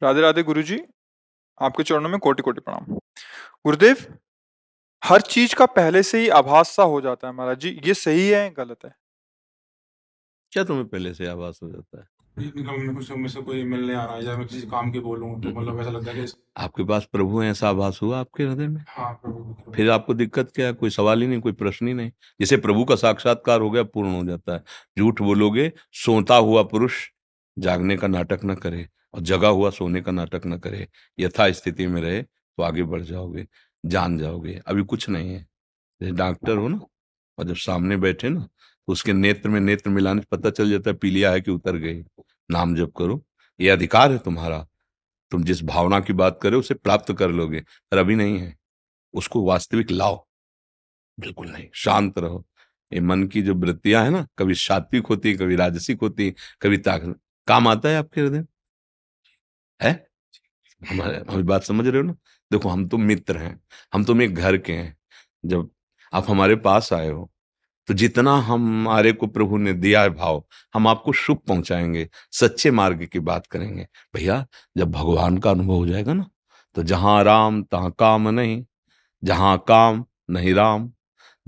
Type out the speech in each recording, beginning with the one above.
राधे राधे गुरुजी। आपके चरणों में कोटि कोटि प्रणाम। गुरुदेव, हर चीज का पहले से ही आभास सा हो जाता है महाराज जी, ये सही है गलत है? क्या तुम्हें पहले से आभास हो जाता है? कुछ मुझसे कोई मिलने आ रहा है या मैं किसी काम की बोलूं तो मतलब ऐसा लगता है कि आपके पास प्रभु है, ऐसा आभास हुआ आपके हृदय में? हाँ प्रभु। फिर आपको दिक्कत क्या है? कोई सवाल ही नहीं, कोई प्रश्न ही नहीं। जैसे प्रभु का साक्षात्कार हो गया, पूर्ण हो जाता है। झूठ बोलोगे, सोता हुआ पुरुष जागने का नाटक न करे और जगा हुआ सोने का नाटक न करे। यथा स्थिति में रहे तो आगे बढ़ जाओगे, जान जाओगे। अभी कुछ नहीं है। जैसे डॉक्टर हो ना, और जब सामने बैठे ना, तो उसके नेत्र में नेत्र मिलाने से पता चल जाता है पीलिया है कि उतर गई। नाम जप करो, ये अधिकार है तुम्हारा। तुम जिस भावना की बात करे उसे प्राप्त कर लोगे, पर अभी नहीं है। उसको वास्तविक लाओ। बिल्कुल नहीं, शांत रहो। ये मन की जो वृत्तियां है ना, कभी सात्विक होती है, कभी राजसिक होती है, कभी ताक काम आता है आपके हृदय है। हमारी बात समझ रहे हो ना? देखो, हम तो मित्र हैं, हम तुम एक घर के हैं। जब आप हमारे पास आए हो, तो जितना हमारे को प्रभु ने दिया है भाव, हम आपको सुख पहुंचाएंगे, सच्चे मार्ग की बात करेंगे। भैया, जब भगवान का अनुभव हो जाएगा ना, तो जहां राम तहां काम नहीं, जहां काम नहीं राम।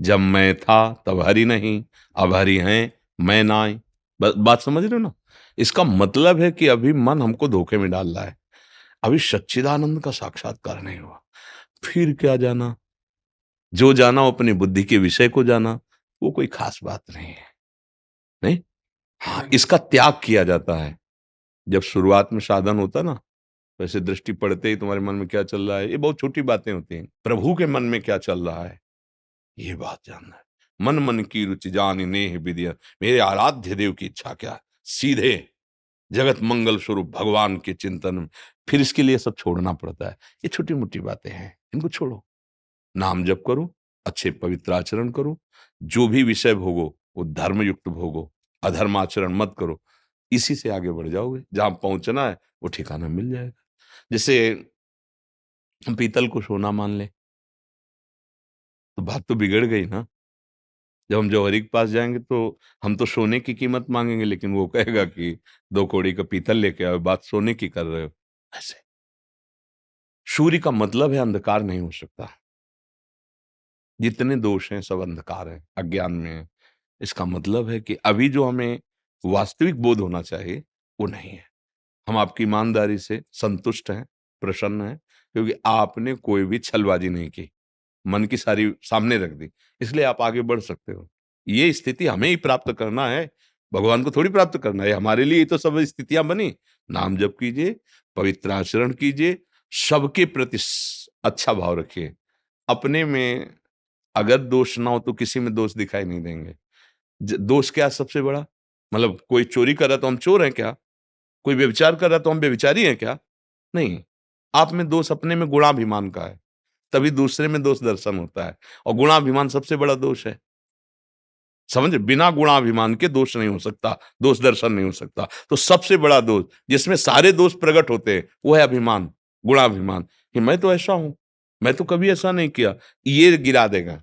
जब मैं था तब हरि नहीं, अब हरि हैं मैं नाई। बात समझ रहे हो ना? इसका मतलब है कि अभी मन हमको धोखे में डाल रहा है। अभी सच्चिदानंद का साक्षात्कार नहीं हुआ। फिर क्या जाना? जो जाना वो अपनी बुद्धि के विषय को जाना, वो कोई खास बात नहीं है। नहीं, हाँ, इसका त्याग किया जाता है। जब शुरुआत में साधन होता ना, वैसे दृष्टि पड़ते ही तुम्हारे मन में क्या चल रहा है, ये बहुत छोटी बातें होती हैं। प्रभु के मन में क्या चल रहा है, ये बात जानना है। मन मन की रुचि जान नेह विदिया, मेरे आराध्य देव की इच्छा क्या, सीधे जगत मंगल स्वरूप भगवान के चिंतन में। फिर इसके लिए सब छोड़ना पड़ता है। ये छोटी मोटी बातें हैं, इनको छोड़ो। नाम जप करो, अच्छे पवित्र आचरण करो, जो भी विषय भोगो वो धर्म युक्त भोगो, अधर्म आचरण मत करो। इसी से आगे बढ़ जाओगे, जहां पहुंचना है वो ठिकाना मिल जाएगा। जैसे हम पीतल को सोना मान ले, तो बात तो बिगड़ गई ना। जब हम जौहरी के पास जाएंगे तो हम तो सोने की कीमत मांगेंगे, लेकिन वो कहेगा कि 2 कौड़ी का पीतल लेके आओ, बात सोने की कर रहे हो। ऐसे सूर्य का मतलब है अंधकार नहीं हो सकता। जितने दोष हैं सब अंधकार है, अज्ञान में है। इसका मतलब है कि अभी जो हमें वास्तविक बोध होना चाहिए वो नहीं है। हम आपकी ईमानदारी से संतुष्ट हैं, प्रसन्न हैं, क्योंकि आपने कोई भी छलबाजी नहीं की, मन की सारी सामने रख दी, इसलिए आप आगे बढ़ सकते हो। ये स्थिति हमें ही प्राप्त करना है, भगवान को थोड़ी प्राप्त करना है। हमारे लिए ही तो सब स्थितियां बनी। नाम जप कीजिए, पवित्र आचरण कीजिए, सबके प्रति अच्छा भाव रखिए। अपने में अगर दोष ना हो तो किसी में दोष दिखाई नहीं देंगे। दोष क्या है सबसे बड़ा? मतलब कोई चोरी कर रहा है तो हम चोर हैं क्या? कोई व्यभिचार कर रहा है तो हम व्यभिचारी हैं क्या? नहीं। आप में दोष अपने में गुणाभिमान का है, तभी दूसरे में दोष दर्शन होता है। और गुणाभिमान सबसे बड़ा दोष है। समझे? बिना गुणाभिमान के दोष नहीं हो सकता, दोष दर्शन नहीं हो सकता। तो सबसे बड़ा दोष जिसमें सारे दोष प्रकट होते हैं वो है अभिमान, गुणाभिमान, कि मैं तो ऐसा हूं, मैं तो कभी ऐसा नहीं किया। ये गिरा देगा।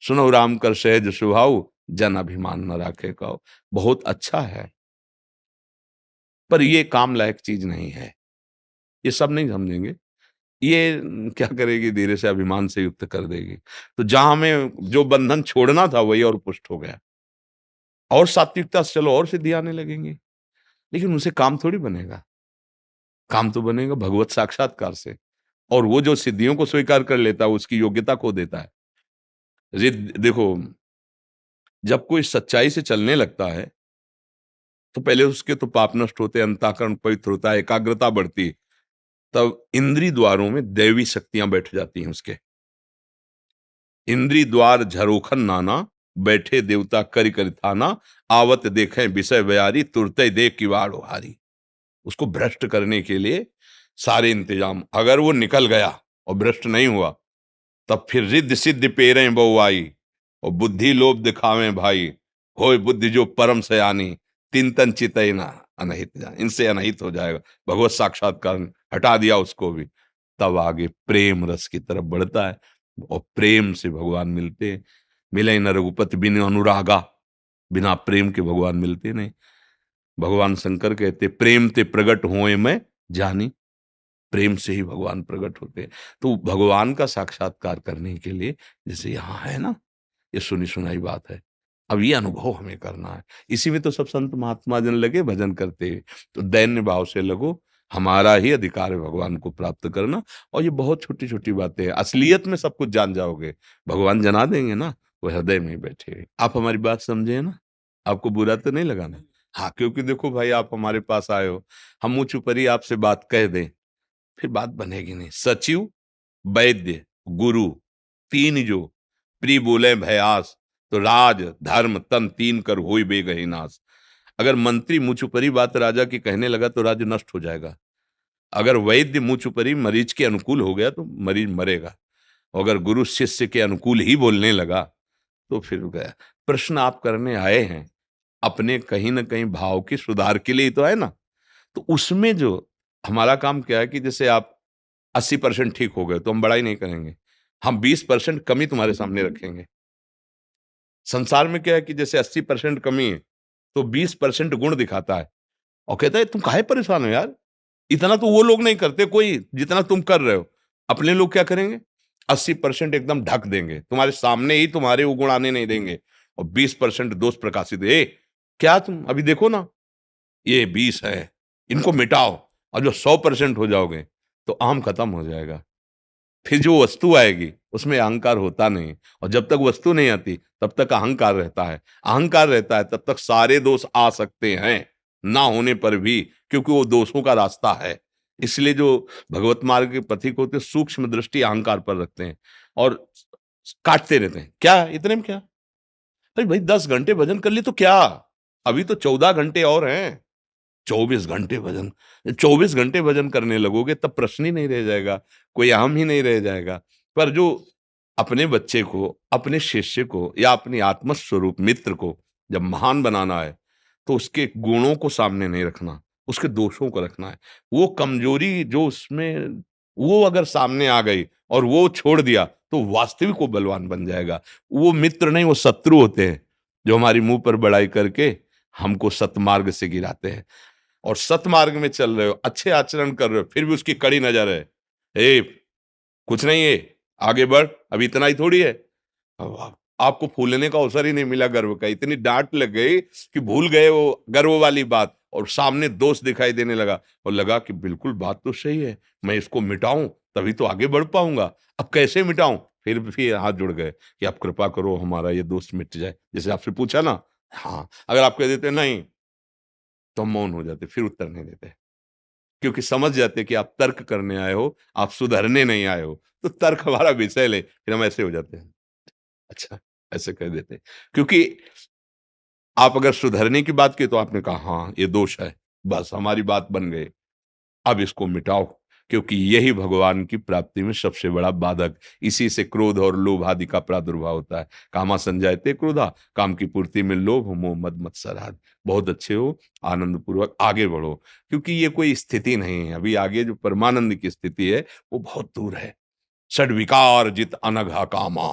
सुनो राम कर सहज स्वभाव, जन अभिमान न राखे कहो। बहुत अच्छा है, पर ये काम लायक चीज नहीं है। ये सब नहीं समझेंगे। ये क्या करेगी, धीरे से अभिमान से युक्त कर देगी। तो जहां हमें जो बंधन छोड़ना था वही और पुष्ट हो गया, और सात्विकता से चलो और सिद्धि आने लगेंगी। लेकिन उनसे काम थोड़ी बनेगा। काम तो बनेगा भगवत साक्षात्कार से। और वो जो सिद्धियों को स्वीकार कर लेता है उसकी योग्यता खो देता है। देखो, जब कोई सच्चाई से चलने लगता है तो पहले उसके तो पाप नष्ट होते हैं, अंतःकरण पवित्र होता है, एकाग्रता बढ़ती है। तब इंद्री द्वारों में दैवी शक्तियां बैठ जाती हैं उसके। इंद्री द्वार झरोखन नाना, बैठे देवता करि करि थाना, आवत देखें विषय बयारी, तुरते देख किवाड़ हारी। उसको भ्रष्ट करने के लिए सारे इंतजाम। अगर वो निकल गया और भ्रष्ट नहीं हुआ, तब फिर रिद्ध सिद्ध पेरें बउआई, और बुद्धि लोभ दिखावें भाई। होय बुद्धि जो परम सयानी, तीन तन चितई ना अनहित जान। इनसे अनहित हो जाएगा। भगवत साक्षात्कार ने हटा दिया उसको भी। तब आगे प्रेम रस की तरफ बढ़ता है, और प्रेम से भगवान मिलते हैं। मिले न रघुपति बिन अनुरागा, बिना प्रेम के भगवान मिलते नहीं। भगवान शंकर कहते प्रेम ते प्रगट होए मैं जानी। प्रेम से ही भगवान प्रकट होते हैं। तो भगवान का साक्षात्कार करने के लिए जैसे यहाँ है ना, ये सुनी सुनाई बात है, अब ये अनुभव हमें करना है। इसी में तो सब संत महात्मा जन लगे भजन करते हुए। तो दैन्य भाव से लगो, हमारा ही अधिकार है भगवान को प्राप्त करना। और ये बहुत छोटी छोटी बातें हैं, असलियत में सब कुछ जान जाओगे, भगवान जना देंगे ना, वो हृदय में ही बैठे हैं। आप हमारी बात समझे ना, आपको बुरा तो नहीं लगा ना? हाँ, क्योंकि देखो भाई, आप हमारे पास आए हो, हम मुँह छुपरी आपसे बात कह दें, फिर बात बनेगी नहीं। सचिव, वैद्य, गुरु, तीन जो प्री बोले भयास, तो राज धर्म तन तीन कर होई बेगहि नाश। अगर मंत्री मुँह छुपरी बात राजा की कहने लगा तो राज्य नष्ट हो जाएगा। अगर वैद्य मुँह छुपरी मरीज के अनुकूल हो गया तो मरीज मरेगा। और अगर गुरु शिष्य के अनुकूल ही बोलने लगा तो फिर गया। प्रश्न आप करने आए हैं अपने कहीं ना कहीं भाव की सुधार के लिए ही तो है ना। तो उसमें जो हमारा काम क्या है कि जैसे आप 80% ठीक हो गए तो हम बड़ाई नहीं करेंगे, हम 20% कमी तुम्हारे सामने रखेंगे। संसार में क्या है कि जैसे 80% कमी है तो 20% गुण दिखाता है और कहता है तुम काहे परेशान हो यार, इतना तो वो लोग नहीं करते कोई जितना तुम कर रहे हो। अपने लोग क्या करेंगे, 80% एकदम ढक देंगे, तुम्हारे सामने ही तुम्हारे वो गुण आने नहीं देंगे, और 20% दोष प्रकाशित। क्या तुम अभी देखो ना, ये 20 है, इनको मिटाओ, और जो 100% हो जाओगे तो आम खत्म हो जाएगा। फिर जो वस्तु आएगी उसमें अहंकार होता नहीं, और जब तक वस्तु नहीं आती तब तक अहंकार रहता है। अहंकार रहता है तब तक सारे दोष आ सकते हैं ना होने पर भी, क्योंकि वो दोषों का रास्ता है। इसलिए जो भगवत मार्ग के पथिक होते हैं सूक्ष्म दृष्टि अहंकार पर रखते हैं और काटते रहते हैं। क्या इतने में क्या, अरे भाई 10 घंटे भजन कर लिए तो क्या, अभी तो 14 घंटे और हैं। 24 घंटे भजन, 24 घंटे भजन करने लगोगे तब प्रश्न ही नहीं रह जाएगा, कोई अहम ही नहीं रह जाएगा। पर जो अपने बच्चे को, अपने शिष्य को या अपनी आत्मस्वरूप मित्र को जब महान बनाना है तो उसके गुणों को सामने नहीं रखना, उसके दोषों को रखना है। वो कमजोरी जो उसमें, वो अगर सामने आ गई और वो छोड़ दिया तो वास्तविक वो बलवान बन जाएगा। वो मित्र नहीं, वो शत्रु होते हैं जो हमारी मुंह पर बड़ाई करके हमको सतमार्ग से गिराते हैं। और सतमार्ग में चल रहे हो, अच्छे आचरण कर रहे हो, फिर भी उसकी कड़ी नजर है, ए कुछ नहीं है, आगे बढ़, अभी इतना ही थोड़ी है। आपको फूलने का अवसर ही नहीं मिला गर्व का, इतनी डांट लग गई कि भूल गए वो गर्व वाली बात, और सामने दोष दिखाई देने लगा और लगा कि बिल्कुल बात तो सही है, मैं इसको मिटाऊं तभी तो आगे बढ़ पाऊंगा। अब कैसे मिटाऊं, फिर हाथ जुड़ गए कि आप कृपा करो हमारा ये दोष मिट जाए। जैसे आपसे पूछा ना, हाँ, अगर आप कह देते नहीं तो हम मौन हो जाते, फिर उत्तर नहीं देते, क्योंकि समझ जाते कि आप तर्क करने आए हो, आप सुधरने नहीं आए हो। तो तर्क हमारा विषय ले, फिर हम ऐसे हो जाते हैं, अच्छा, ऐसे कह देते हैं। क्योंकि आप अगर सुधरने की बात की तो आपने कहा हाँ ये दोष है, बस हमारी बात बन गई, अब इसको मिटाओ, क्योंकि यही भगवान की प्राप्ति में सबसे बड़ा बाधक। इसी से क्रोध और लोभ आदि का प्रादुर्भाव होता है। कामा संजायते क्रोधा, काम की पूर्ति में लोभ मोह मद मत्सराद। बहुत अच्छे हो, आनंद पूर्वक आगे बढ़ो, क्योंकि ये कोई स्थिति नहीं है, अभी आगे जो परमानंद की स्थिति है वो बहुत दूर है। षड विकार जित अनघा कामा,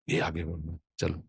ये आगे बढ़ना, चलो।